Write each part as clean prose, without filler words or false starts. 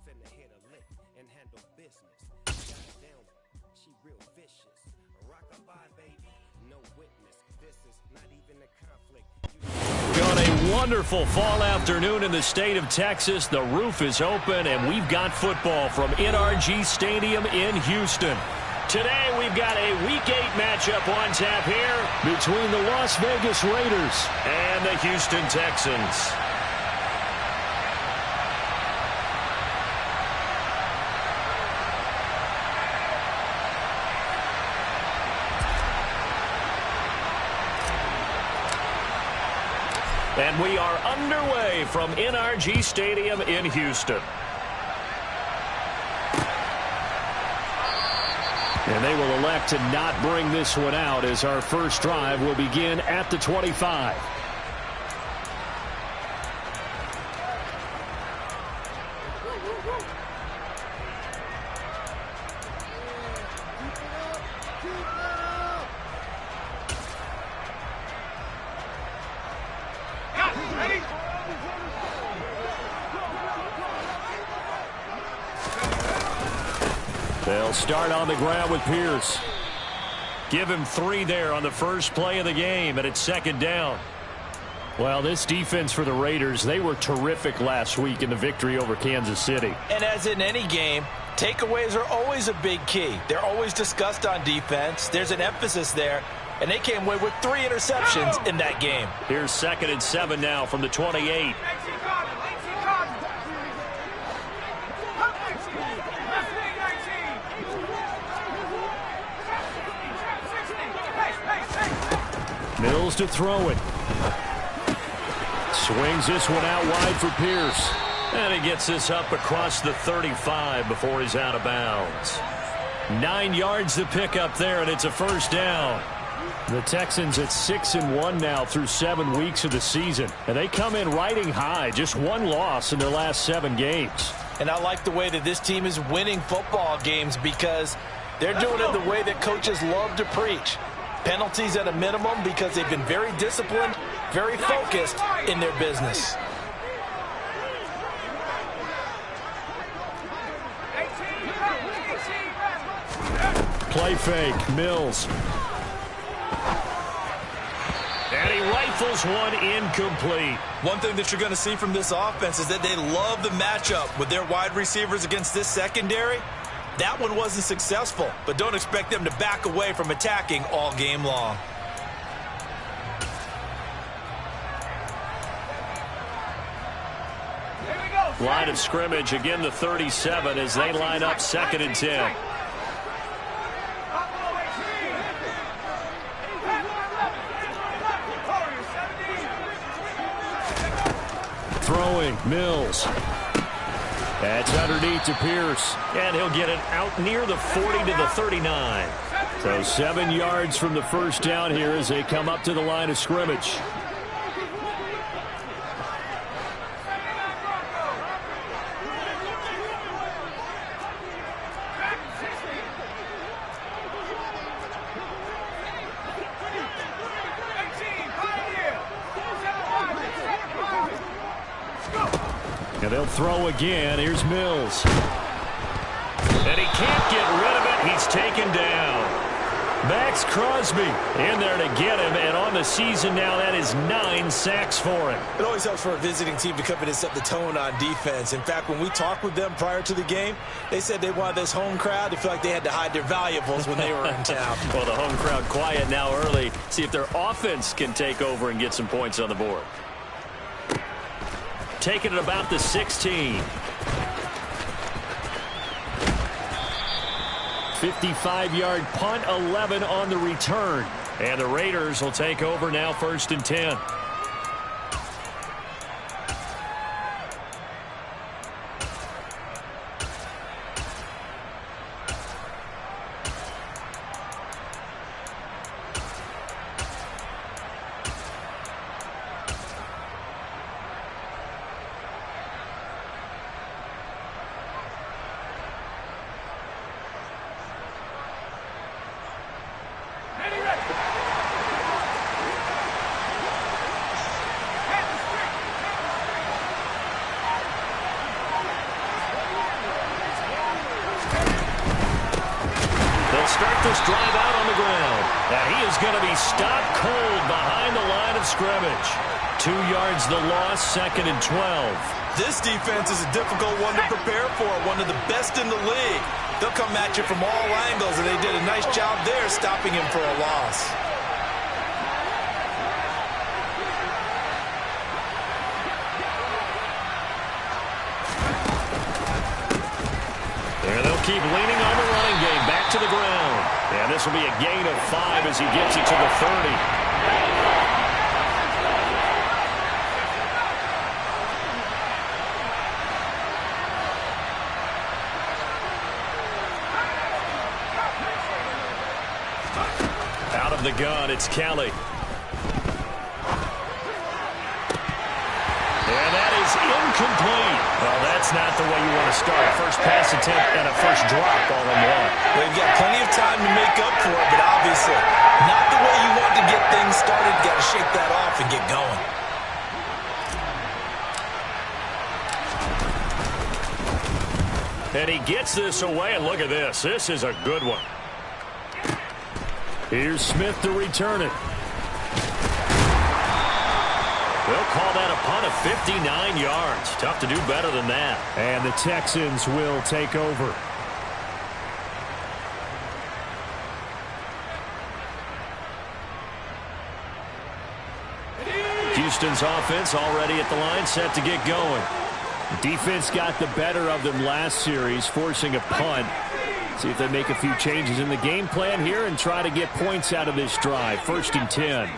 finna hit a lick and handle business. Goddamn, she real vicious. Rock-a-bye, baby, no witness. This is not even a conflict. On a wonderful fall afternoon in the state of Texas, the roof is open, and we've got football from NRG Stadium in Houston. Today, we've got a Week 8 matchup on tap here between the Las Vegas Raiders and the Houston Texans. And we are underway from NRG Stadium in Houston. And they will elect to not bring this one out as our first drive will begin at the 25. They'll start on the ground with Pierce. Give him 3 there on the first play of the game, and it's second down. Well, this defense for the Raiders, they were terrific last week in the victory over Kansas City. And as in any game, takeaways are always a big key. They're always discussed on defense. There's an emphasis there, and they came away with 3 interceptions in that game. Here's 2nd and 7 now from the 28. Mills to throw it. Swings this one out wide for Pierce. And he gets this up across the 35 before he's out of bounds. 9 yards to pick up there, and it's a first down. The Texans at 6-1 now through 7 weeks of the season. And they come in riding high, just 1 loss in their last 7 games. And I like the way that this team is winning football games because they're doing it the way that coaches love to preach. Penalties at a minimum because they've been very disciplined, very focused in their business. Play fake, Mills. And he rifles one incomplete. One thing that you're going to see from this offense is that they love the matchup with their wide receivers against this secondary. That one wasn't successful, but don't expect them to back away from attacking all game long. Line of scrimmage, again the 37 as they line up 2nd and 10. Throwing, Mills. That's underneath to Pierce. And he'll get it out near the 40 to the 39. So 7 yards from the first down here as they come up to the line of scrimmage. And they'll throw again. Here's Mills. And he can't get rid of it. He's taken down. Max Crosby in there to get him. And on the season now, that is 9 sacks for him. It always helps for a visiting team to come in and set the tone on defense. In fact, when we talked with them prior to the game, they said they wanted this home crowd to feel like they had to hide their valuables when they were in town. Well, the home crowd quiet now early. See if their offense can take over and get some points on the board. Taking it about the 16. 55-yard punt, 11 on the return. And the Raiders will take over now 1st and 10. start this drive out on the ground. And he is going to be stopped cold behind the line of scrimmage. 2 yards the loss, 2nd and 12. This defense is a difficult one to prepare for, one of the best in the league. They'll come at you from all angles, and they did a nice job there stopping him for a loss. And they'll keep leaning on the running game, back to the ground. And this will be a gain of 5 as he gets it to the 30. Out of the gun, it's Kelly. And that is incomplete. Well, that's not the way you want to start. A first pass attempt and a first drop all in one. Well, you've got plenty of time to make up for it, but obviously not the way you want to get things started. You've got to shake that off and get going. And he gets this away, and look at this. This is a good one. Here's Smith to return it. They'll call that a punt of 59 yards. Tough to do better than that. And the Texans will take over. Houston's offense already at the line, set to get going. The defense got the better of them last series, forcing a punt. See if they make a few changes in the game plan here and try to get points out of this drive. 1st and 10.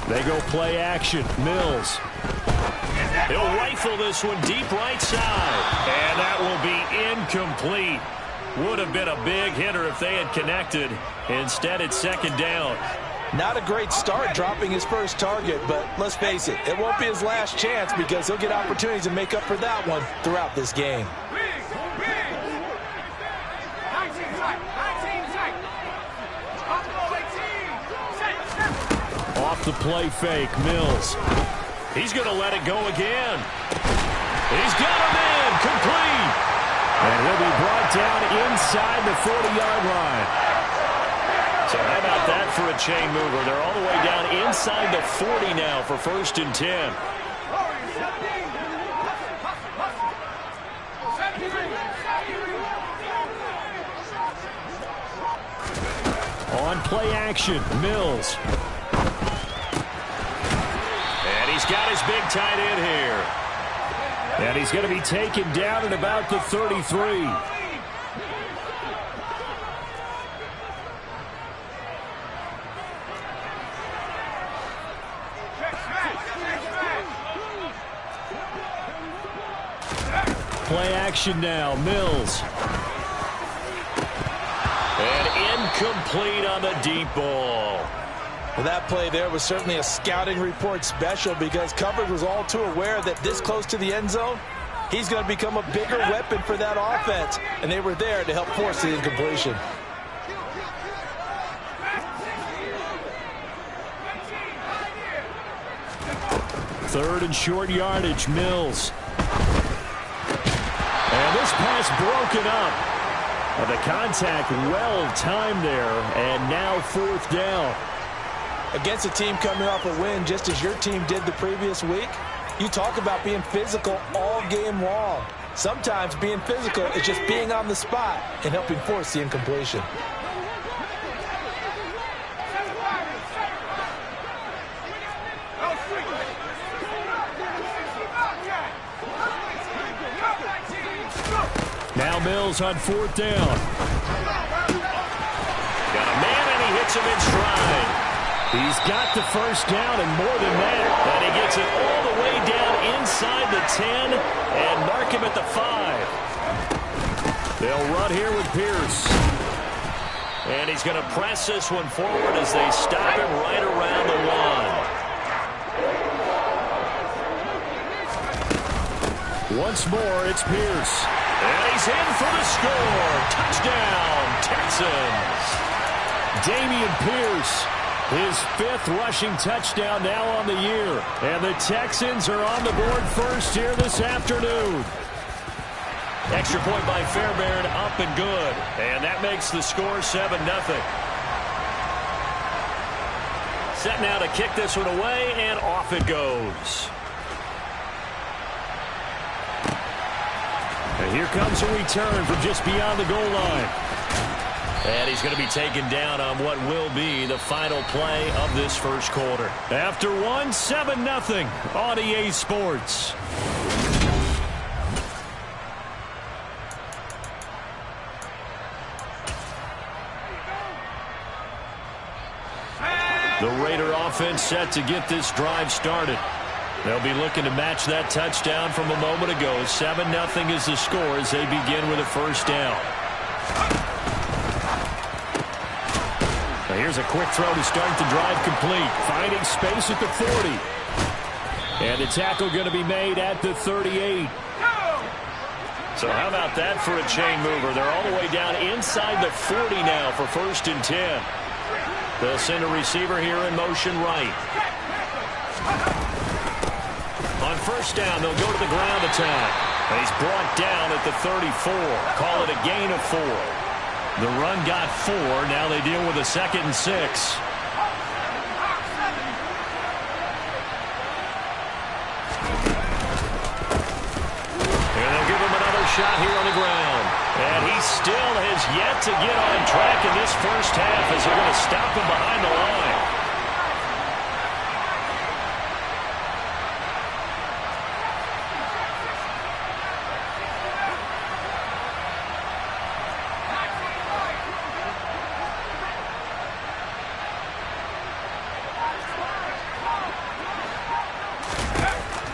They go play action. Mills. He'll rifle this one deep right side. And that will be incomplete. Would have been a big hitter if they had connected. Instead, it's 2nd down. Not a great start dropping his first target, but let's face it, it won't be his last chance because he'll get opportunities to make up for that one throughout this game. Off the play fake, Mills. He's going to let it go again. He's got him in, complete. And he'll be brought down inside the 40-yard line. So how about that for a chain mover? They're all the way down inside the 40 now for 1st and 10. On play action, Mills. And he's got his big tight end here. And he's going to be taken down at about the 33. Play action now, Mills. And incomplete on the deep ball. Well, that play there was certainly a scouting report special because coverage was all too aware that this close to the end zone, he's going to become a bigger weapon for that offense, and they were there to help force the incompletion. Third and short yardage, Mills. And this pass broken up. The contact well timed there, and now 4th down. Against a team coming off a win just as your team did the previous week, you talk about being physical all game long. Sometimes being physical is just being on the spot and helping force the incompletion. Now Mills on 4th down. Got a man, and he hits him in stride. He's got the first down and more than that. And he gets it all the way down inside the 10 and mark him at the 5. They'll run here with Pierce. And he's going to press this one forward as they stop him right around the 1. Once more, it's Pierce. And he's in for the score. Touchdown, Texans. Dameon Pierce. His 5th rushing touchdown now on the year. And the Texans are on the board first here this afternoon. Extra point by Fairbairn, up and good. And that makes the score 7-0. Set now to kick this one away, and off it goes. And here comes a return from just beyond the goal line. And he's going to be taken down on what will be the final play of this first quarter. After 7-0 on EA Sports. The Raider offense set to get this drive started. They'll be looking to match that touchdown from a moment ago. 7-0 is the score as they begin with a first down. Now here's a quick throw to start the drive complete. Finding space at the 40. And the tackle going to be made at the 38. So how about that for a chain mover? They're all the way down inside the 40 now for 1st and 10. They'll send a receiver here in motion right. On first down, they'll go to the ground attack. And he's brought down at the 34. Call it a gain of 4. The run got 4. Now they deal with a 2nd and 6. And they'll give him another shot here on the ground. And he still has yet to get on track in this first half as they're going to stop him behind the line.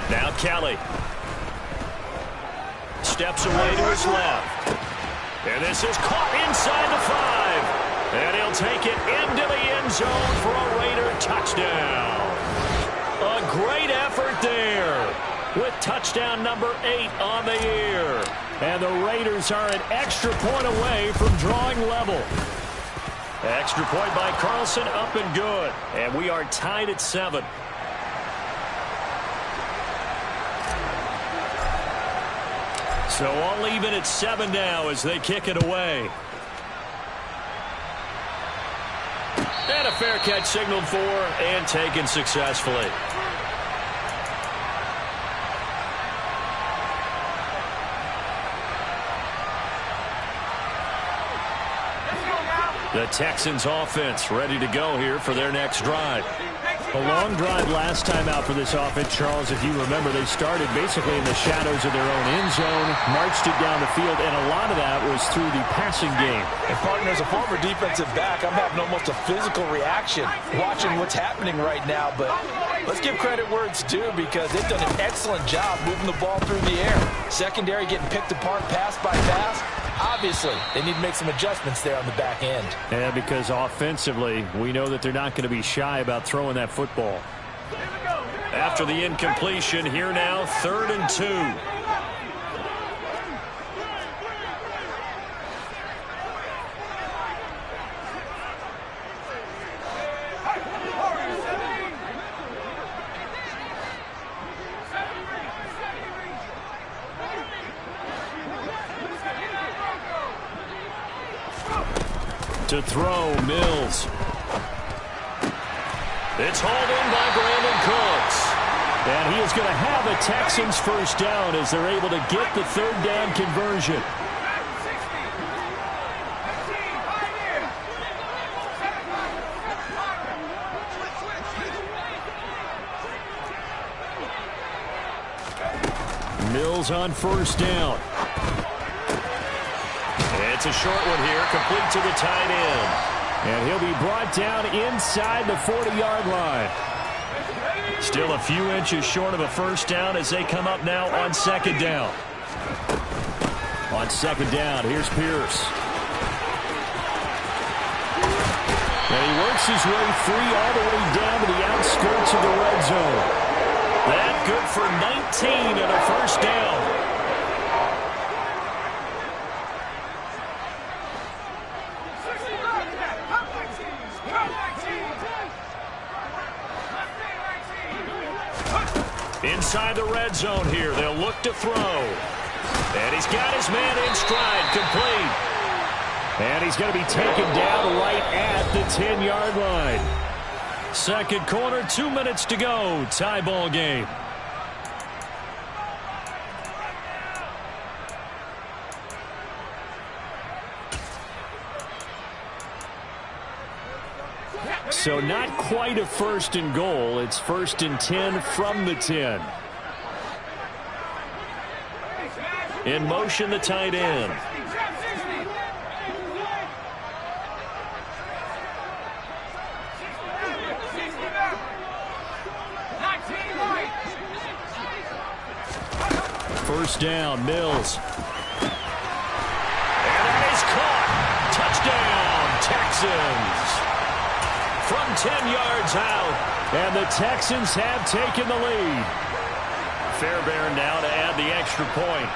Now Kelly steps away to his left. And this is caught inside the 5. And he'll take it into the end zone for a Raider touchdown. A great effort there with touchdown number 8 on the year. And the Raiders are an extra point away from drawing level. Extra point by Carlson, up and good. And we are tied at 7. So all even at 7 now as they kick it away. And a fair catch signaled for and taken successfully. The Texans offense ready to go here for their next drive. A long drive last time out for this offense, Charles. If you remember, they started basically in the shadows of their own end zone, marched it down the field, and a lot of that was through the passing game. And, partner, as a former defensive back, I'm having almost a physical reaction watching what's happening right now. But let's give credit where it's due because they've done an excellent job moving the ball through the air. Secondary getting picked apart pass by pass. Obviously, they need to make some adjustments there on the back end. Yeah, because offensively, we know that they're not going to be shy about throwing that football. After the incompletion, here now, 3rd and 2. To throw, Mills. It's hauled in by Brandon Cooks. And he is going to have a Texans first down as they're able to get the 3rd down conversion. Mills on first down. It's a short one here, complete to the tight end. And he'll be brought down inside the 40-yard line. Still a few inches short of a first down as they come up now on 2nd down. On 2nd down, here's Pierce. And he works his way free all the way down to the outskirts of the red zone. That good for 19 and a first down. inside the red zone here. They'll look to throw. And he's got his man in stride, complete. And he's going to be taken down right at the 10-yard line. Second quarter, 2 minutes to go. Tie ball game. So not quite a first and goal. It's 1st and 10 from the 10. In motion, the tight end. First down, Mills. And that is caught. Touchdown, Texans. From 10 yards out. And the Texans have taken the lead. Fairbairn now to add the extra point.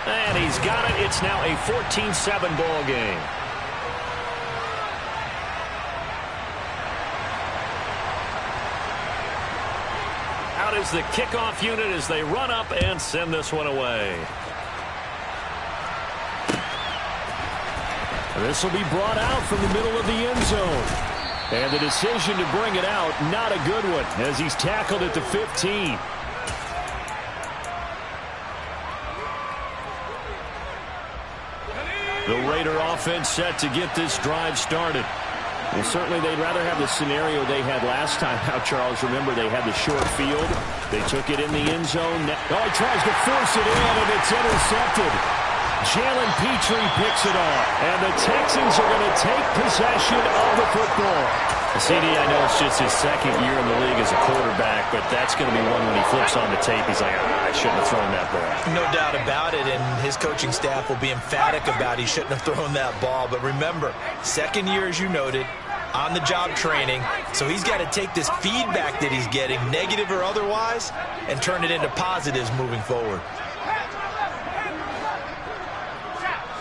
And he's got it. It's now a 14-7 ball game. Out is the kickoff unit as they run up and send this one away. This will be brought out from the middle of the end zone. And the decision to bring it out, not a good one, as he's tackled at the 15. The Raider offense set to get this drive started. Well, certainly they'd rather have the scenario they had last time out, Charles. Remember, they had the short field. They took it in the end zone. Oh, he tries to force it in, and it's intercepted. Jalen Petrie picks it off, and the Texans are going to take possession of the football. CD, I know it's just his second year in the league as a quarterback, but that's going to be one when he flips on the tape. He's like, I shouldn't have thrown that ball. No doubt about it, and his coaching staff will be emphatic about he shouldn't have thrown that ball. But remember, second year, as you noted, on-the-job training, so he's got to take this feedback that he's getting, negative or otherwise, and turn it into positives moving forward.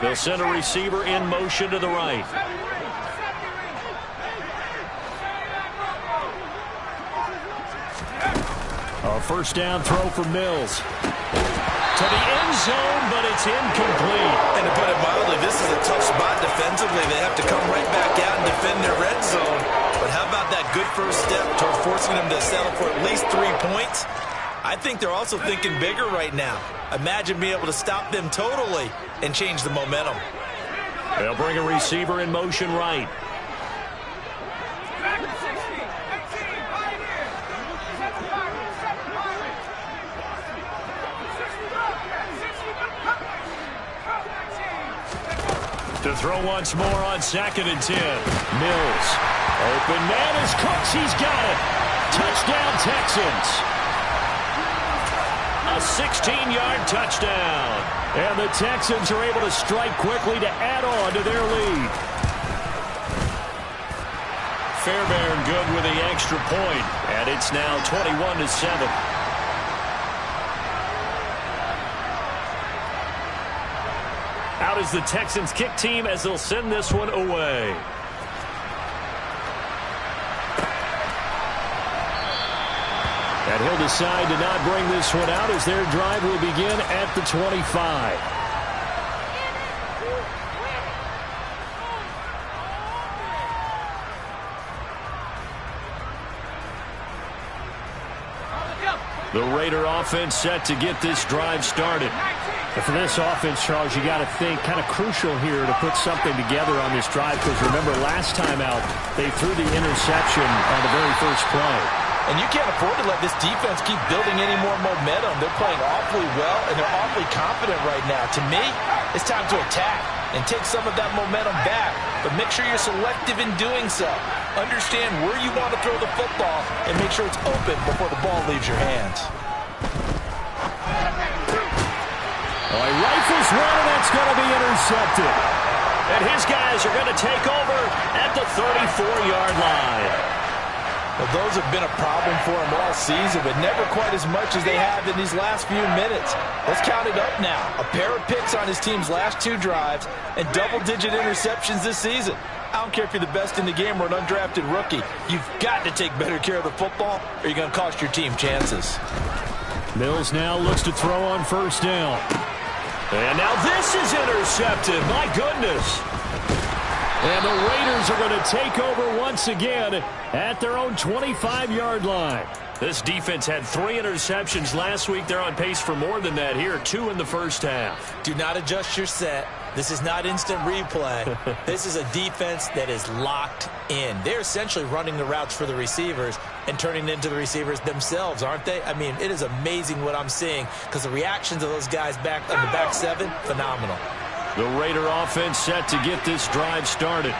They'll send a receiver in motion to the right. A first down throw for Mills. To the end zone, but it's incomplete. And to put it mildly, this is a tough spot defensively. They have to come right back out and defend their red zone. But how about that good first step toward forcing them to settle for at least 3 points? I think they're also thinking bigger right now. Imagine being able to stop them totally and change the momentum. They'll bring a receiver in motion right. To throw once more on 2nd and 10. Mills. Open man is Cooks. He's got it. Touchdown, Texans. A 16-yard touchdown. And the Texans are able to strike quickly to add on to their lead. Fairbairn good with the extra point. And it's now 21-7. Out is the Texans kick team as they'll send this one away. And he'll decide to not bring this one out as their drive will begin at the 25. The Raider offense set to get this drive started. And for this offense, Charles, you got to think kind of crucial here to put something together on this drive, because remember last time out they threw the interception on the very first play. And you can't afford to let this defense keep building any more momentum. They're playing awfully well, and they're awfully confident right now. To me, it's time to attack and take some of that momentum back. But make sure you're selective in doing so. Understand where you want to throw the football and make sure it's open before the ball leaves your hands. Oh, he rifles one, and that's going to be intercepted. And his guys are going to take over at the 34-yard line. Well, those have been a problem for him all season, but never quite as much as they have in these last few minutes. Let's count it up now. A pair of picks on his team's last 2 drives and double-digit interceptions this season. I don't care if you're the best in the game or an undrafted rookie. You've got to take better care of the football or you're going to cost your team chances. Mills now looks to throw on first down. And now this is intercepted. My goodness. And the Raiders are going to take over once again at their own 25-yard line. This defense had 3 interceptions last week. They're on pace for more than that here, 2 in the first half. Do not adjust your set. This is not instant replay. This is a defense that is locked in. They're essentially running the routes for the receivers and turning into the receivers themselves, aren't they? I mean, it is amazing what I'm seeing because the reactions of those guys back on the back 7, phenomenal. The Raider offense set to get this drive started.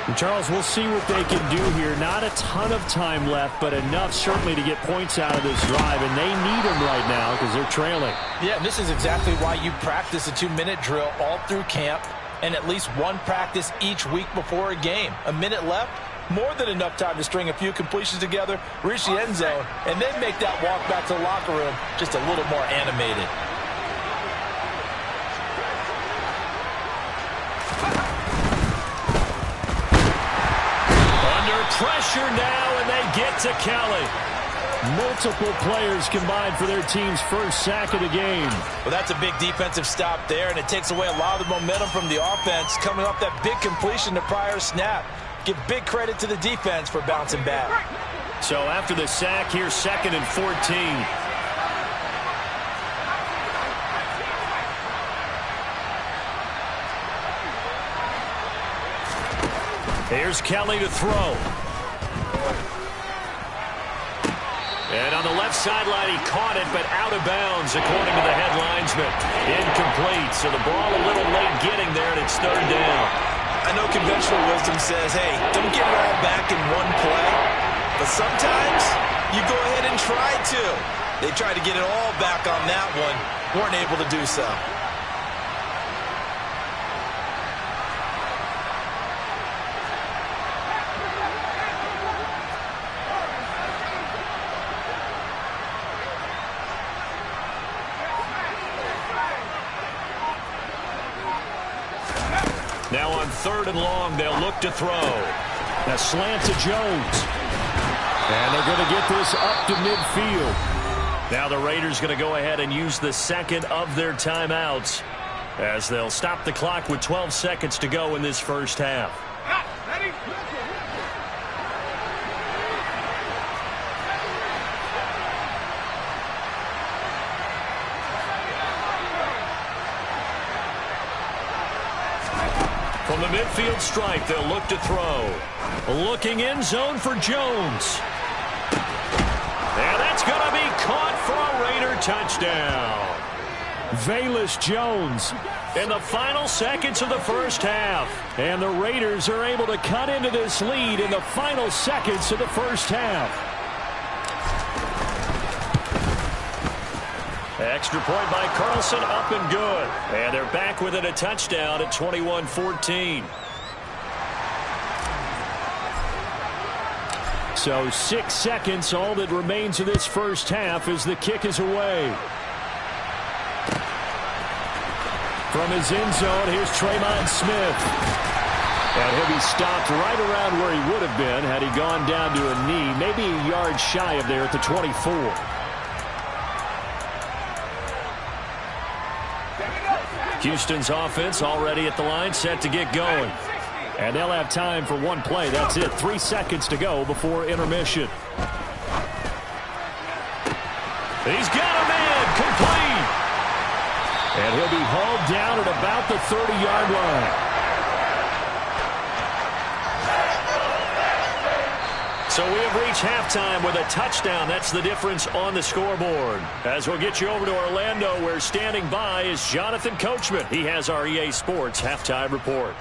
And Charles, we'll see what they can do here. Not a ton of time left, but enough certainly to get points out of this drive, and they need them right now because they're trailing. Yeah, and this is exactly why you practice a 2-minute drill all through camp and at least one practice each week before a game. A minute left, more than enough time to string a few completions together, reach the end zone, and then make that walk back to the locker room just a little more animated. Pressure now, and they get to Kelly. Multiple players combined for their team's first sack of the game. Well, that's a big defensive stop there, and it takes away a lot of the momentum from the offense coming off that big completion the prior snap. Give big credit to the defense for bouncing back. So after the sack, here's 2nd and 14. Here's Kelly to throw. And on the left sideline, he caught it, but out of bounds, according to the head linesman. Incomplete, so the ball a little late getting there, and it's 3rd down. I know conventional wisdom says, hey, don't get it all back in one play. But sometimes you go ahead and try to. They tried to get it all back on that one, weren't able to do so. Now on 3rd and long, they'll look to throw. A slant to Jones. And they're going to get this up to midfield. Now the Raiders going to go ahead and use the 2nd of their timeouts as they'll stop the clock with 12 seconds to go in this first half. From the midfield stripe, they'll look to throw. Looking end zone for Jones. And that's going to be caught for a Raider touchdown. Velus Jones In the final seconds of the first half. And the Raiders are able to cut into this lead in the final seconds of the first half. Extra point by Carlson, up and good. And they're back within a touchdown at 21-14. So 6 seconds, all that remains of this first half as the kick is away. From his end zone, here's Tremont Smith. And he'll be stopped right around where he would have been had he gone down to a knee, maybe a yard shy of there at the 24. Houston's offense already at the line, set to get going. And they'll have time for one play. That's it. 3 seconds to go before intermission. He's got a man, complete. And he'll be hauled down at about the 30-yard line. So we have reached halftime with a touchdown. That's the difference on the scoreboard. As we'll get you over to Orlando, where standing by is Jonathan Coachman. He has our EA Sports halftime report.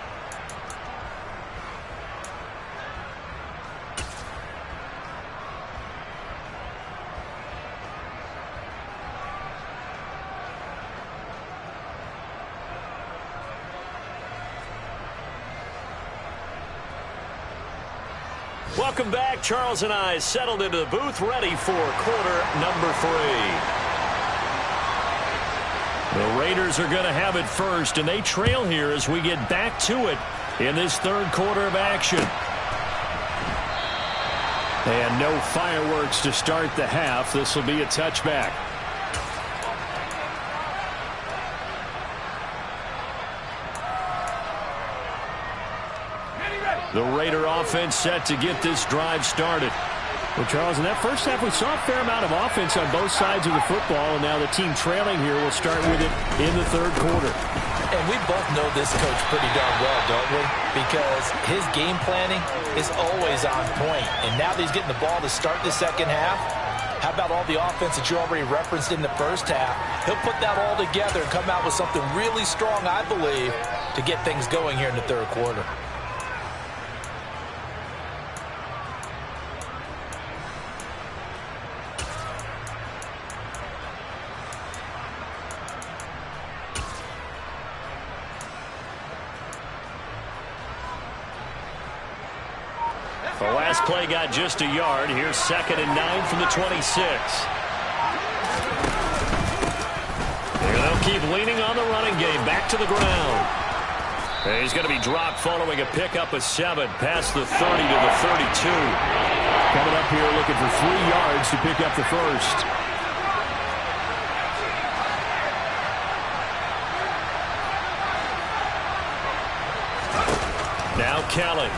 Welcome back. Charles and I settled into the booth, ready for quarter number 3. The Raiders are going to have it first, and they trail here as we get back to it in this third quarter of action. And no fireworks to start the half. This will be a touchback. The Raider offense set to get this drive started. Well, Charles, in that first half, we saw a fair amount of offense on both sides of the football, and now the team trailing here will start with it in the third quarter. And we both know this coach pretty darn well, don't we? Because his game planning is always on point. And now that he's getting the ball to start the second half, how about all the offense that you already referenced in the first half? He'll put that all together and come out with something really strong, I believe, to get things going here in the third quarter. The last play got just a yard. Here's 2nd and 9 from the 26. Here they'll keep leaning on the running game. Back to the ground. And he's going to be dropped following a pickup of 7 past the 30 to the 32. Coming up here looking for 3 yards to pick up the first. Now Kelly.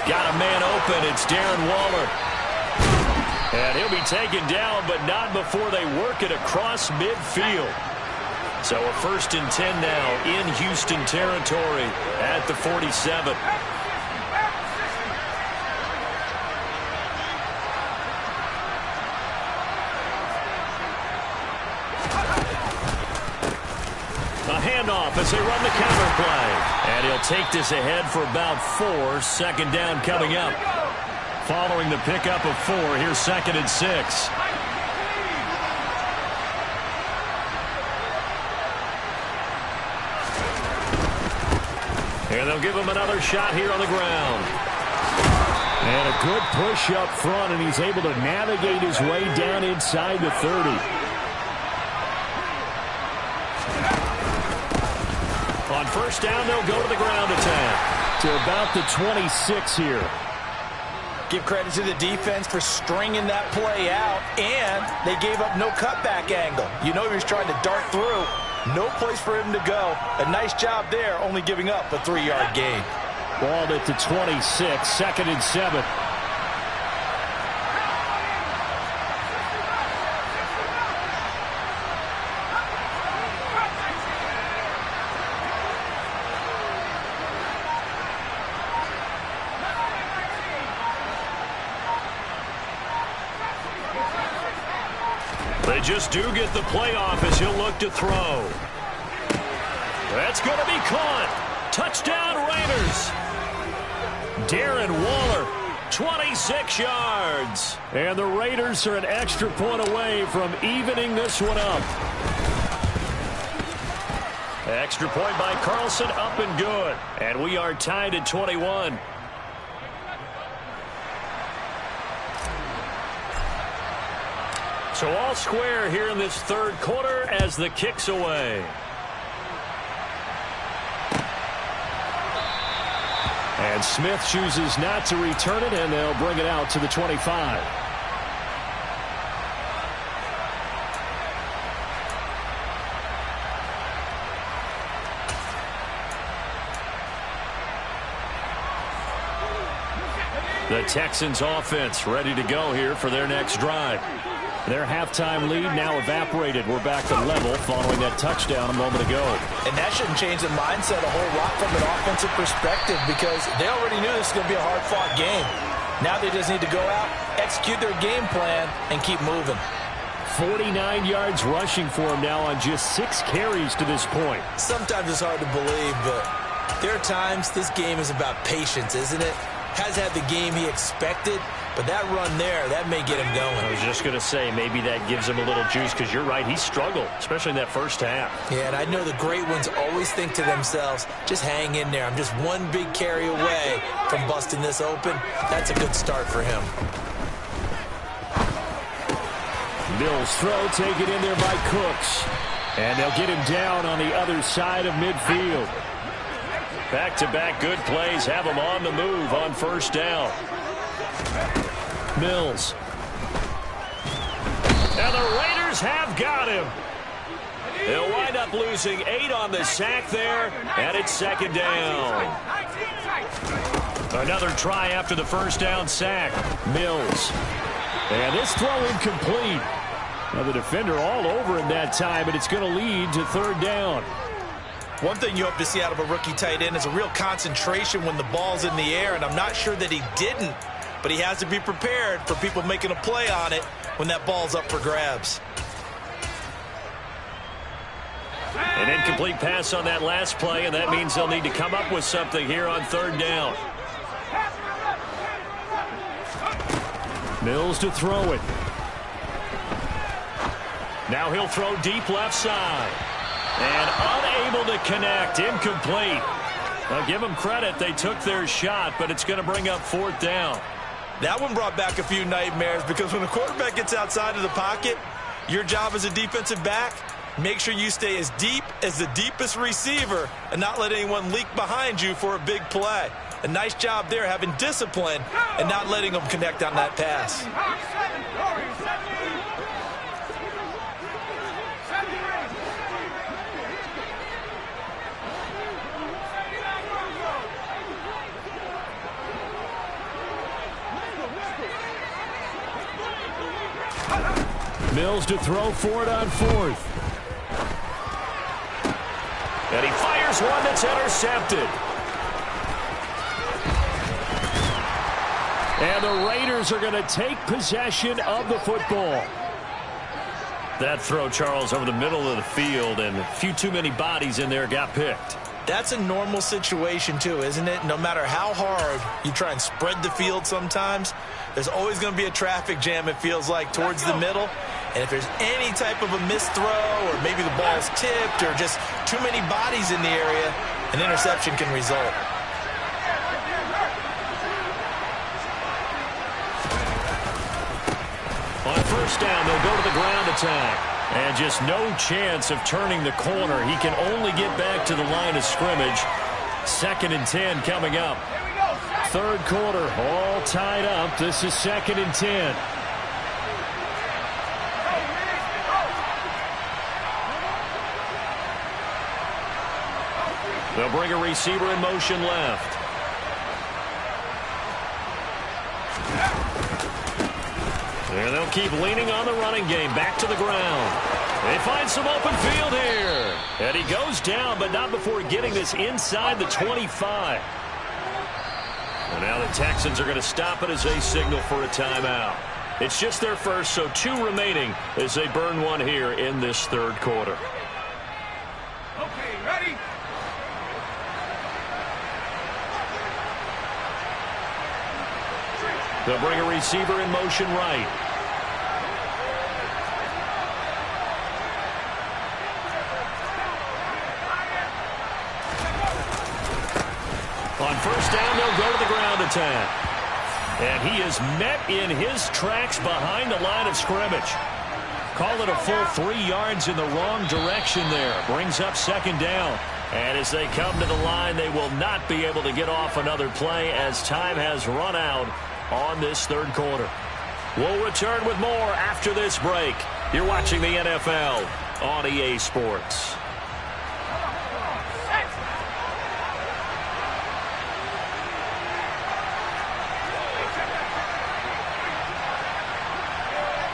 Got a man open. It's Darren Waller. And he'll be taken down, but not before they work it across midfield. So a 1st and 10 now in Houston territory at the 47. A handoff as they run the counter play. And he'll take this ahead for about 4. 2nd down coming up. Following the pickup of 4, here's 2nd and 6. And they'll give him another shot here on the ground. And a good push up front, and he's able to navigate his way down inside the 30. On 1st down, they'll go to the ground attack. To about the 26 here. Give credit to the defense for stringing that play out, and they gave up no cutback angle. You know he was trying to dart through. No place for him to go. A nice job there, only giving up a 3-yard gain. Ball at the 26, 2nd and 7. They just do get the play off as he'll look to throw. That's going to be caught. Touchdown Raiders. Darren Waller, 26 yards. And the Raiders are an extra point away from evening this one up. Extra point by Carlson, up and good. And we are tied at 21. So all square here in this third quarter as the kick's away. And Smith chooses not to return it, and they'll bring it out to the 25. The Texans offense ready to go here for their next drive. Their halftime lead now evaporated. We're back to level following that touchdown a moment ago. And that shouldn't change the mindset a whole lot from an offensive perspective because they already knew this was going to be a hard-fought game. Now they just need to go out, execute their game plan, and keep moving. 49 yards rushing for him now on just 6 carries to this point. Sometimes it's hard to believe, but there are times this game is about patience, isn't it? Has had the game he expected, But that run there, that may get him going. I was just going to say, maybe that gives him a little juice, because you're right, he struggled, especially in that first half. Yeah, and I know the great ones always think to themselves, just hang in there. I'm just one big carry away from busting this open. That's a good start for him. Mills throw taken in there by Cooks. And they'll get him down on the other side of midfield. Back-to-back good plays have him on the move on first down. Mills. And the Raiders have got him. They'll wind up losing 8 on the sack there, and it's second down. Another try after the first down sack. Mills. And this throw incomplete. Now the defender all over him that time, and it's going to lead to third down. One thing you hope to see out of a rookie tight end is a real concentration when the ball's in the air, and I'm not sure that he didn't, but he has to be prepared for people making a play on it when that ball's up for grabs. An incomplete pass on that last play, and that means they'll need to come up with something here on third down. Mills to throw it. Now he'll throw deep left side. And unable to connect. Incomplete. Now give them credit. They took their shot, but it's going to bring up fourth down. That one brought back a few nightmares, because when the quarterback gets outside of the pocket, your job as a defensive back, make sure you stay as deep as the deepest receiver and not let anyone leak behind you for a big play. A nice job there, having discipline and not letting them connect on that pass. Mills to throw for it on fourth. And he fires one that's intercepted. And the Raiders are going to take possession of the football. That throw, Charles, over the middle of the field, and a few too many bodies in there got picked. That's a normal situation too, isn't it? No matter how hard you try and spread the field sometimes, there's always going to be a traffic jam, it feels like, towards the middle. And if there's any type of a missed throw, or maybe the ball's tipped, or just too many bodies in the area, an interception can result. On first down, they'll go to the ground attack. And just no chance of turning the corner. He can only get back to the line of scrimmage. 2nd and 10 coming up. Third quarter, all tied up. This is 2nd and 10. They'll bring a receiver in motion left. And they'll keep leaning on the running game. Back to the ground. They find some open field here. And he goes down, but not before getting this inside the 25. And now the Texans are going to stop it as they signal for a timeout. It's just their first, so 2 remaining as they burn one here in this third quarter. Okay, ready? They'll bring a receiver in motion right. On first down, they'll go to the ground attack. And he is met in his tracks behind the line of scrimmage. Call it a full 3 yards in the wrong direction there. Brings up second down. And as they come to the line, they will not be able to get off another play as time has run out on this third quarter. We'll return with more after this break. You're watching the NFL on EA Sports.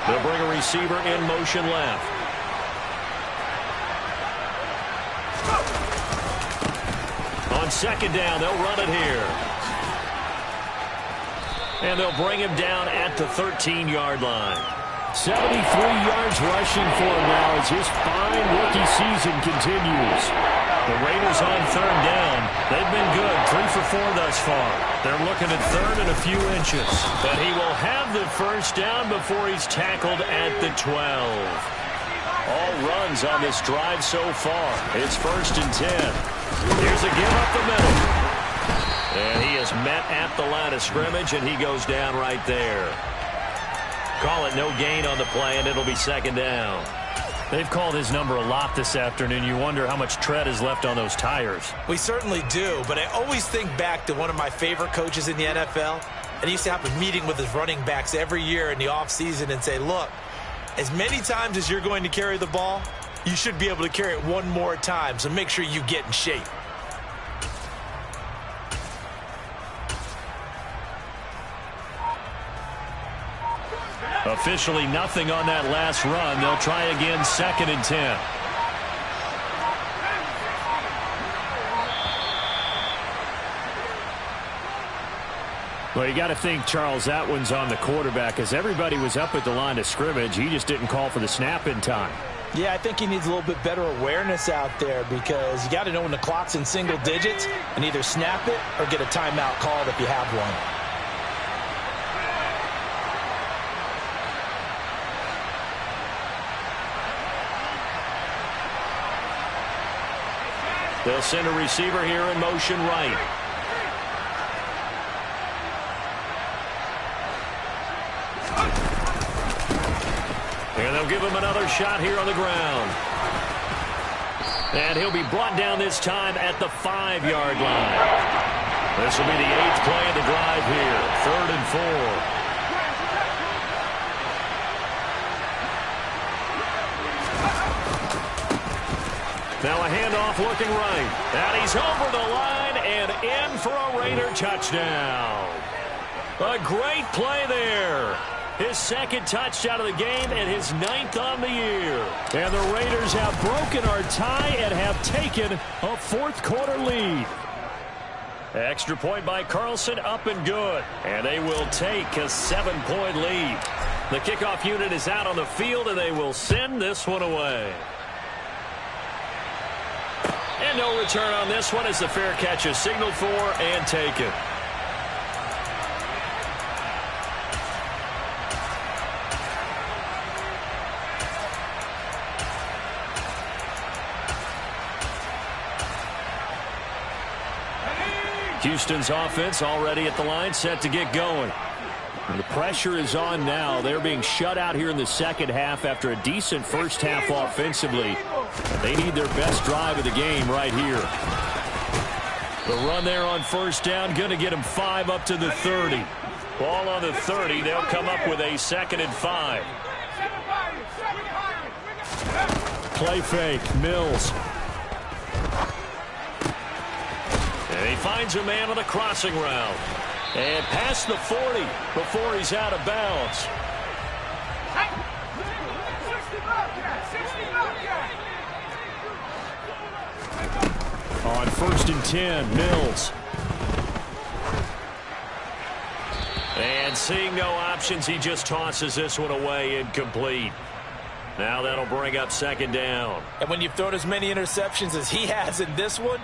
They'll bring a receiver in motion left. On second down, they'll run it here. And they'll bring him down at the 13-yard line. 73 yards rushing for him now as his fine rookie season continues. The Raiders on third down. They've been good, 3 for 4 thus far. They're looking at third and a few inches. But he will have the first down before he's tackled at the 12. All runs on this drive so far. It's 1st and 10. Here's a give up the middle. And he is met at the line of scrimmage, and he goes down right there. Call it no gain on the play, and it'll be 2nd down. They've called his number a lot this afternoon. You wonder how much tread is left on those tires. We certainly do, but I always think back to one of my favorite coaches in the NFL. And he used to have a meeting with his running backs every year in the offseason and say, look, as many times as you're going to carry the ball, you should be able to carry it one more time, so make sure you get in shape. Officially nothing on that last run. They'll try again, 2nd and 10. Well, you got to think, Charles, that one's on the quarterback as everybody was up at the line of scrimmage. He just didn't call for the snap in time. Yeah, I think he needs a little bit better awareness out there because you got to know when the clock's in single digits and either snap it or get a timeout called if you have one. They'll send a receiver here in motion right. And they'll give him another shot here on the ground. And he'll be brought down this time at the 5-yard line. This will be the 8th play of the drive here. 3rd and 4. Now a handoff looking right. And he's over the line and in for a Raider touchdown. A great play there. His 2nd touchdown of the game and his 9th on the year. And the Raiders have broken our tie and have taken a 4th quarter lead. Extra point by Carlson, up and good. And they will take a 7-point lead. The kickoff unit is out on the field, and they will send this one away. And no return on this one as the fair catch is signaled for and taken. Houston's offense already at the line, set to get going. And the pressure is on now. They're being shut out here in the 2nd half after a decent first half offensively. They need their best drive of the game right here. The run there on 1st down, going to get them 5 up to the 30. Ball on the 30. They'll come up with a 2nd and 5. Play fake. Mills. And he finds a man on the crossing route. And past the 40 before he's out of bounds. On 1st and 10, Mills. And seeing no options, he just tosses this one away, incomplete. Now that'll bring up 2nd down. And when you've thrown as many interceptions as he has in this one,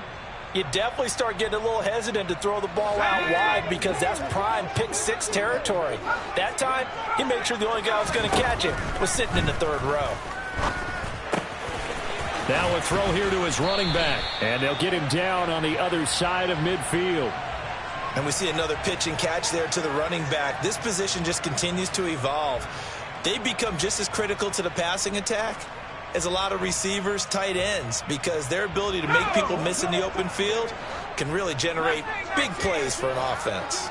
you definitely start getting a little hesitant to throw the ball out wide because that's prime pick 6 territory. That time, he made sure the only guy who was going to catch it was sitting in the 3rd row. Now a throw here to his running back. And they'll get him down on the other side of midfield. And we see another pitch and catch there to the running back. This position just continues to evolve. They become just as critical to the passing attack as a lot of receivers, tight ends, because their ability to make people miss in the open field can really generate big plays for an offense.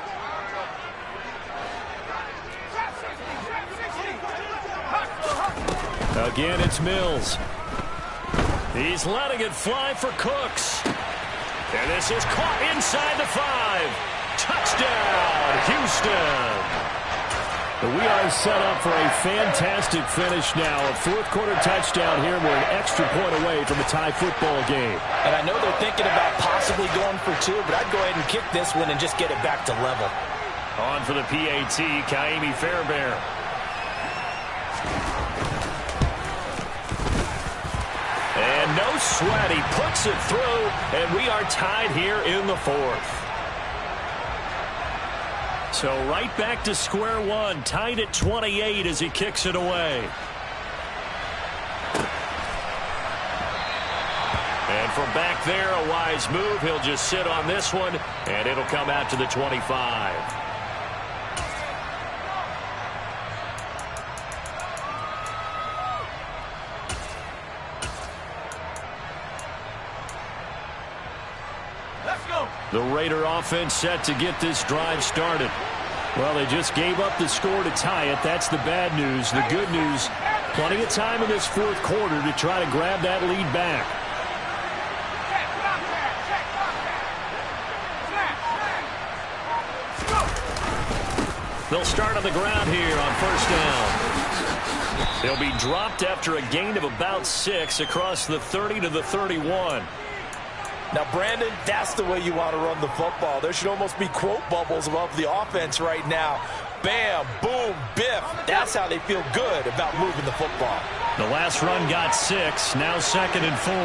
Again, it's Mills. He's letting it fly for Cooks. And this is caught inside the 5. Touchdown, Houston. We are set up for a fantastic finish now. A 4th quarter touchdown here. We're an extra point away from a tie football game. And I know they're thinking about possibly going for 2, but I'd go ahead and kick this one and just get it back to level. On for the PAT, Kaimi Fairbairn. sweat. He puts it through, and we are tied here in the fourth. So right back to square one, tied at 28 as he kicks it away. And from back there, a wise move. He'll just sit on this one, and it'll come out to the 25. The Raider offense set to get this drive started. Well, they just gave up the score to tie it. That's the bad news. The good news, plenty of time in this fourth quarter to try to grab that lead back. They'll start on the ground here on first down. They'll be dropped after a gain of about 6 across the 30 to the 31. Now, Brandon, that's the way you want to run the football. There should almost be quote bubbles above the offense right now. Bam, boom, biff. That's how they feel good about moving the football. The last run got 6, now 2nd and 4.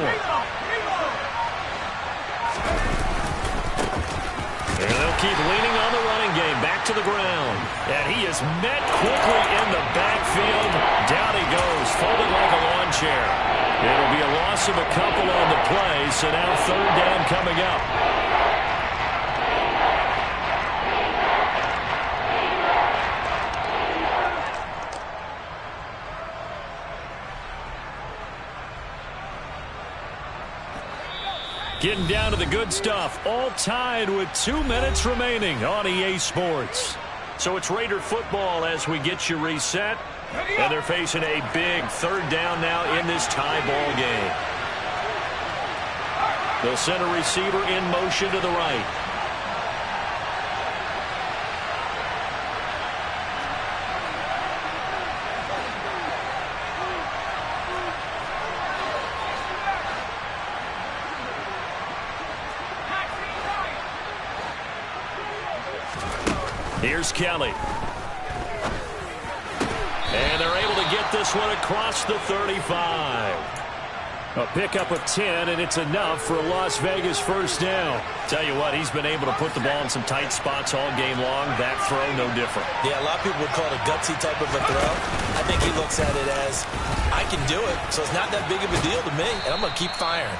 And they'll keep leaning on the running game. Back to the ground. And he is met quickly in the backfield. Down he goes, folded like a lawn chair. It'll be a loss of a couple on the play, so now 3rd down coming up. Getting down to the good stuff, all tied with 2 minutes remaining on EA Sports. So it's Raider football as we get you reset. And they're facing a big 3rd down now in this tie ball game. They'll send a receiver in motion to the right. Here's Kelly. And they're able to get this one across the 35. A pickup of 10, and it's enough for a Las Vegas first down. Tell you what, he's been able to put the ball in some tight spots all game long. That throw, no different. Yeah, a lot of people would call it a gutsy type of a throw. I think he looks at it as, I can do it, so it's not that big of a deal to me, and I'm going to keep firing.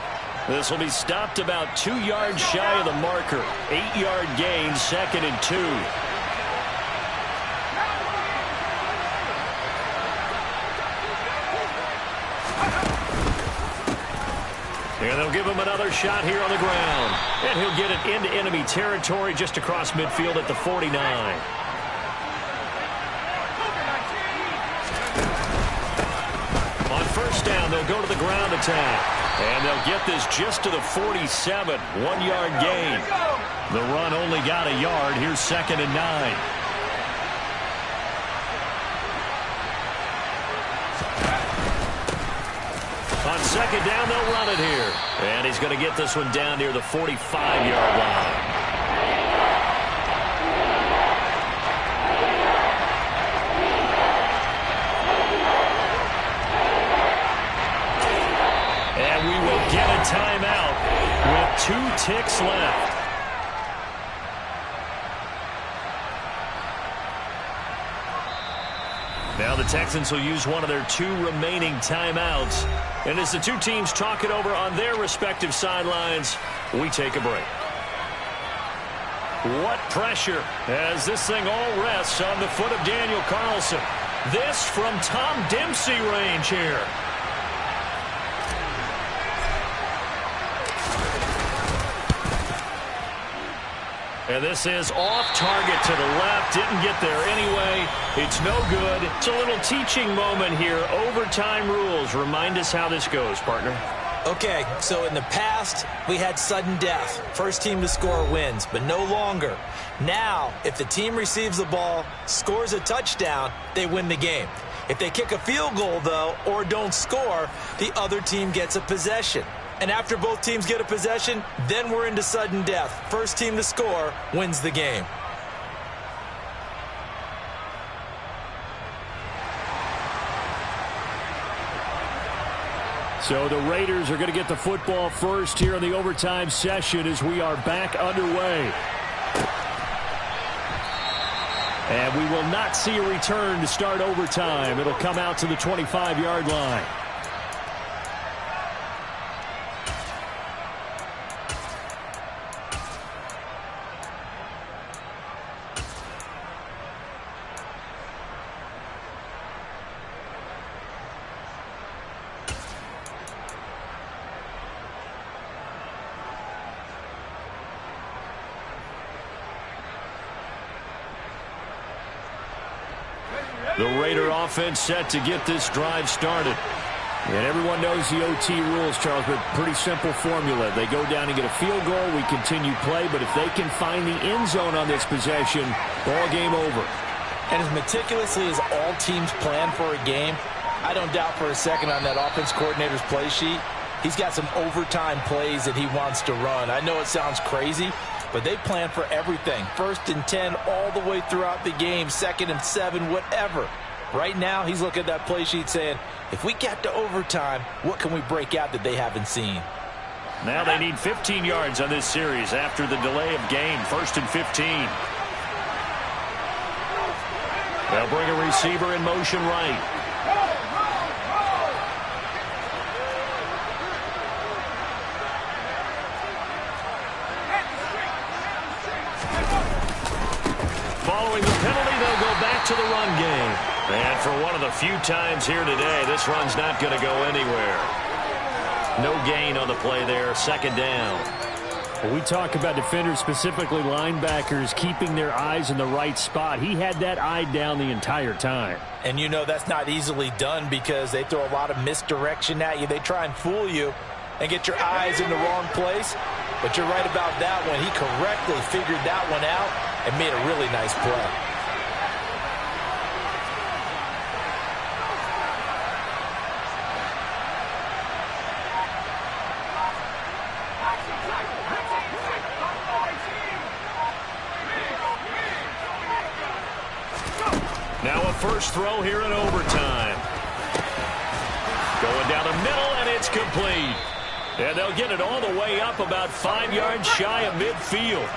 This will be stopped about 2 yards shy of the marker. 8-yard gain, 2nd and 2. And they'll give him another shot here on the ground. And he'll get it into enemy territory just across midfield at the 49. On first down, they'll go to the ground attack. And they'll get this just to the 47. 1-yard gain. The run only got a yard. Here's 2nd and 9. On second down, they'll run it here. And he's going to get this one down near the 45-yard line. And we will get a timeout with 2 ticks left. Now the Texans will use one of their 2 remaining timeouts. And as the 2 teams talk it over on their respective sidelines, we take a break. What pressure as this thing all rests on the foot of Daniel Carlson. This from Tom Dempsey range here. And this is off target to the left. Didn't get there anyway. It's no good. It's a little teaching moment here. Overtime rules. Remind us how this goes, partner. Okay, so in the past, we had sudden death. First team to score wins, but no longer. Now, if the team receives the ball, scores a touchdown, they win the game. If they kick a field goal, though, or don't score, the other team gets a possession. And after both teams get a possession, then we're into sudden death. First team to score wins the game. So the Raiders are going to get the football first here in the overtime session as we are back underway. And we will not see a return to start overtime. It'll come out to the 25-yard line. The Raider offense set to get this drive started. And everyone knows the OT rules, Charles, but pretty simple formula. They go down and get a field goal, we continue play, but if they can find the end zone on this possession, ball game over. And as meticulously as all teams plan for a game, I don't doubt for a second on that offense coordinator's play sheet, he's got some overtime plays that he wants to run. I know it sounds crazy, but they plan for everything. 1st and 10 all the way throughout the game, 2nd and 7, whatever. Right now, he's looking at that play sheet saying, if we get to overtime, what can we break out that they haven't seen? Now they need 15 yards on this series after the delay of game. 1st and 15. They'll bring a receiver in motion right. Following the penalty, they'll go back to the run game. And for one of the few times here today, this run's not going to go anywhere. No gain on the play there, 2nd down. When we talk about defenders, specifically linebackers, keeping their eyes in the right spot. He had that eye down the entire time. And you know that's not easily done because they throw a lot of misdirection at you. They try and fool you and get your eyes in the wrong place. But you're right about that one. He correctly figured that one out and made a really nice play. Now a first throw here in overtime. Going down the middle, and it's complete. And they'll get it all the way up about 5 yards shy of midfield.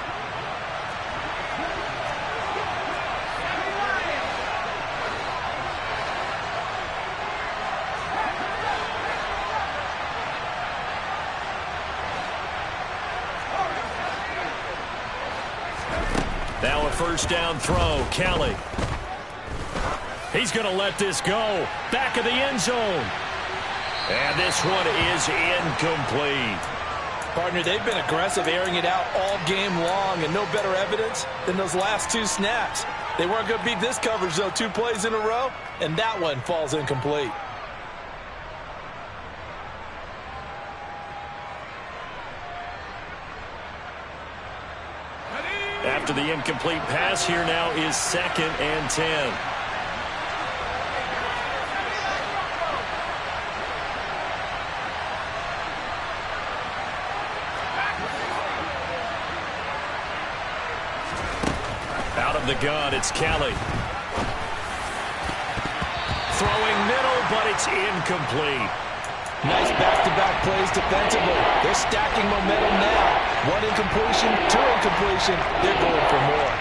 Now a first down throw, Kelly. He's going to let this go. Back of the end zone. And this one is incomplete. Partner, they've been aggressive, airing it out all game long, and no better evidence than those last 2 snaps. They weren't going to beat this coverage, though, 2 plays in a row, and that one falls incomplete. After the incomplete pass, here now is 2nd and 10. Out of the gun, it's Kelly. Throwing middle, but it's incomplete. Nice back-to-back plays defensively. They're stacking momentum now. 1 incompletion, 2 incompletion. They're going for more.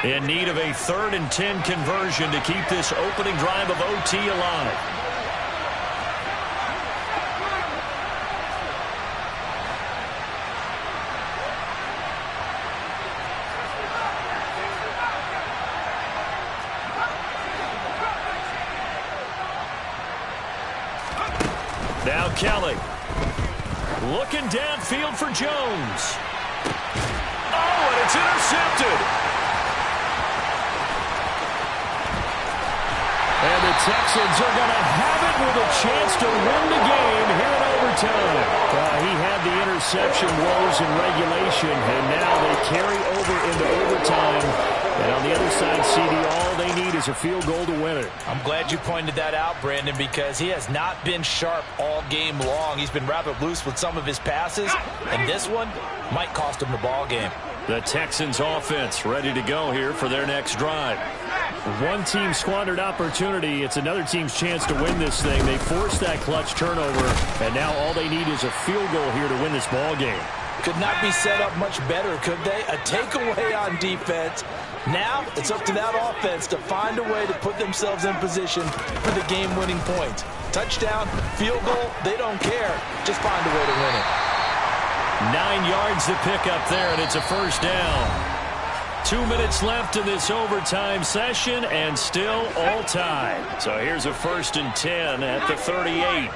In need of a 3rd and 10 conversion to keep this opening drive of OT alive. Now Kelly. Looking downfield for Jones. Oh, and it's intercepted. And the Texans are going to have it with a chance to win the game here in overtime. He had the interception woes in regulation, and now they carry over into overtime. And on the other side, CD, all they need is a field goal to win it. I'm glad you pointed that out, Brandon, because he has not been sharp all game long. He's been rather loose with some of his passes, and this one might cost him the ball game. The Texans offense ready to go here for their next drive. One team squandered opportunity. It's another team's chance to win this thing. They forced that clutch turnover, and now all they need is a field goal here to win this ball game. Could not be set up much better, could they? A takeaway on defense. Now it's up to that offense to find a way to put themselves in position for the game-winning points. Touchdown, field goal, they don't care. Just find a way to win it. 9 yards to pick up there, and it's a first down. 2 minutes left in this overtime session, and still all tied. So here's a 1st and 10 at the 38.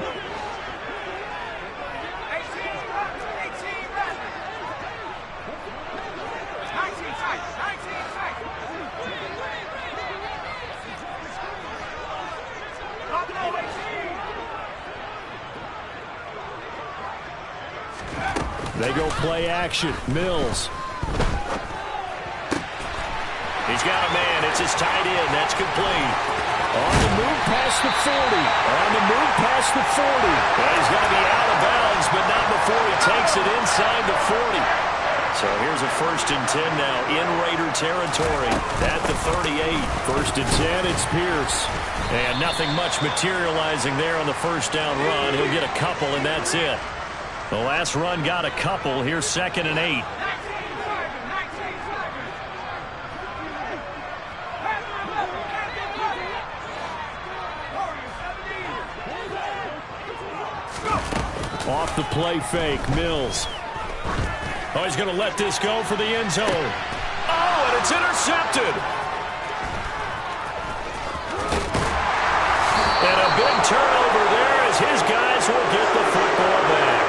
They go play action. Mills. He's got a man. It's his tight end. That's complete. On the move past the 40. On the move past the 40. Well, he's going to be out of bounds, but not before he takes it inside the 40. So here's a 1st and 10 now in Raider territory at the 38. 1st and 10, it's Pierce. And nothing much materializing there on the first down run. He'll get a couple, and that's it. The last run got a couple. Here's 2nd and 8. Off the play fake, Mills. Oh, he's going to let this go for the end zone. Oh, and it's intercepted. And a big turnover there as his guys will get the football back.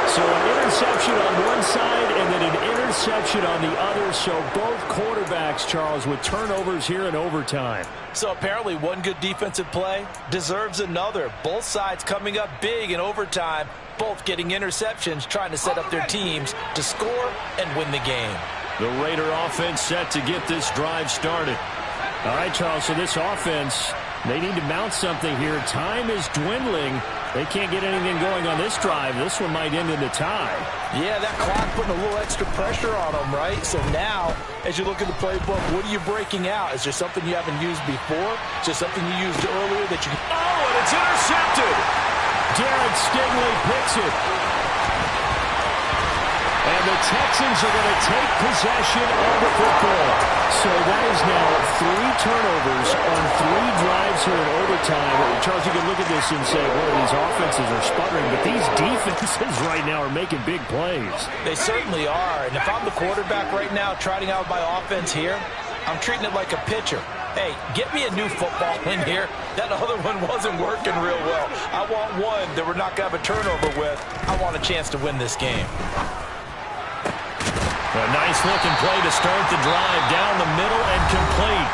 So an interception on one side and then an interception on the other. So both quarterbacks, Charles, with turnovers here in overtime. So apparently one good defensive play deserves another. Both sides coming up big in overtime, both getting interceptions, trying to set up their teams to score and win the game. The Raider offense set to get this drive started. All right, Charles, so this offense, they need to mount something here. Time is dwindling. They can't get anything going on this drive. This one might end in a tie. Yeah, that clock putting a little extra pressure on them, right? So now, as you look at the playbook, what are you breaking out? Is there something you haven't used before? Is there something you used earlier that you... Oh, and it's intercepted! Derek Stingley picks it. And the Texans are going to take possession of the football. So that is now 3 turnovers on 3 drives here in overtime. Charles, you can look at this and say, well, these offenses are sputtering, but these defenses right now are making big plays. They certainly are. And if I'm the quarterback right now trotting out my offense here, I'm treating it like a pitcher. Hey, get me a new football in here. That other one wasn't working real well. I want one that we're not going to have a turnover with. I want a chance to win this game. A nice-looking play to start the drive down the middle and complete.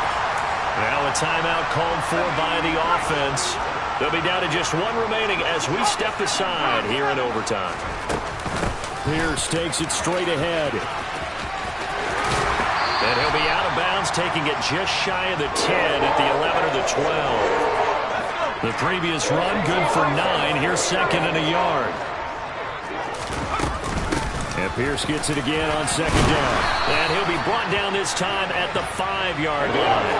Now a timeout called for by the offense. They'll be down to just 1 remaining as we step aside here in overtime. Pierce takes it straight ahead. And he'll be out of bounds, taking it just shy of the 10 at the 11 or the 12. The previous run good for 9. Here's 2nd and a yard. And Pierce gets it again on 2nd down. And he'll be brought down this time at the 5-yard line.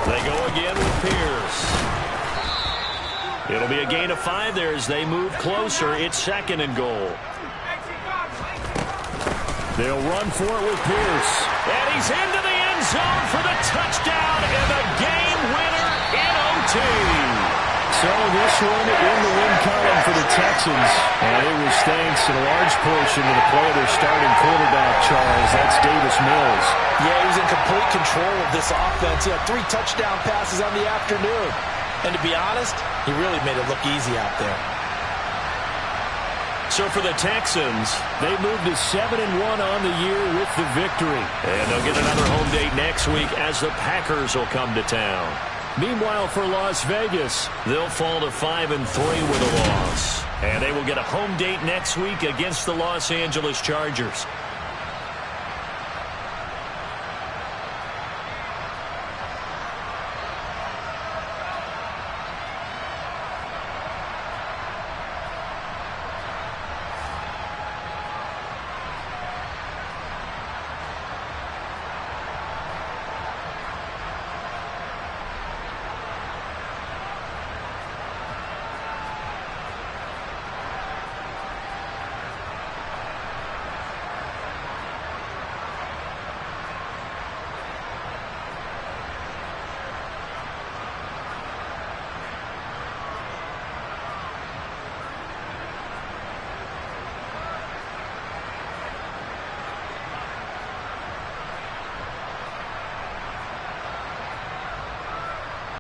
They go again with Pierce. It'll be a gain of 5 there as they move closer. It's 2nd and goal. They'll run for it with Pierce. And he's into the end zone for the touchdown and the game winner in OT. So this one in the win column for the Texans. And it was thanks in a large portion to the play of their starting quarterback, Charles. That's Davis Mills. Yeah, he was in complete control of this offense. He had 3 touchdown passes on the afternoon. And to be honest, he really made it look easy out there. So for the Texans, they moved to 7-1 on the year with the victory. And they'll get another home date next week as the Packers will come to town. Meanwhile, for Las Vegas, they'll fall to 5-3 with a loss. And they will get a home date next week against the Los Angeles Chargers.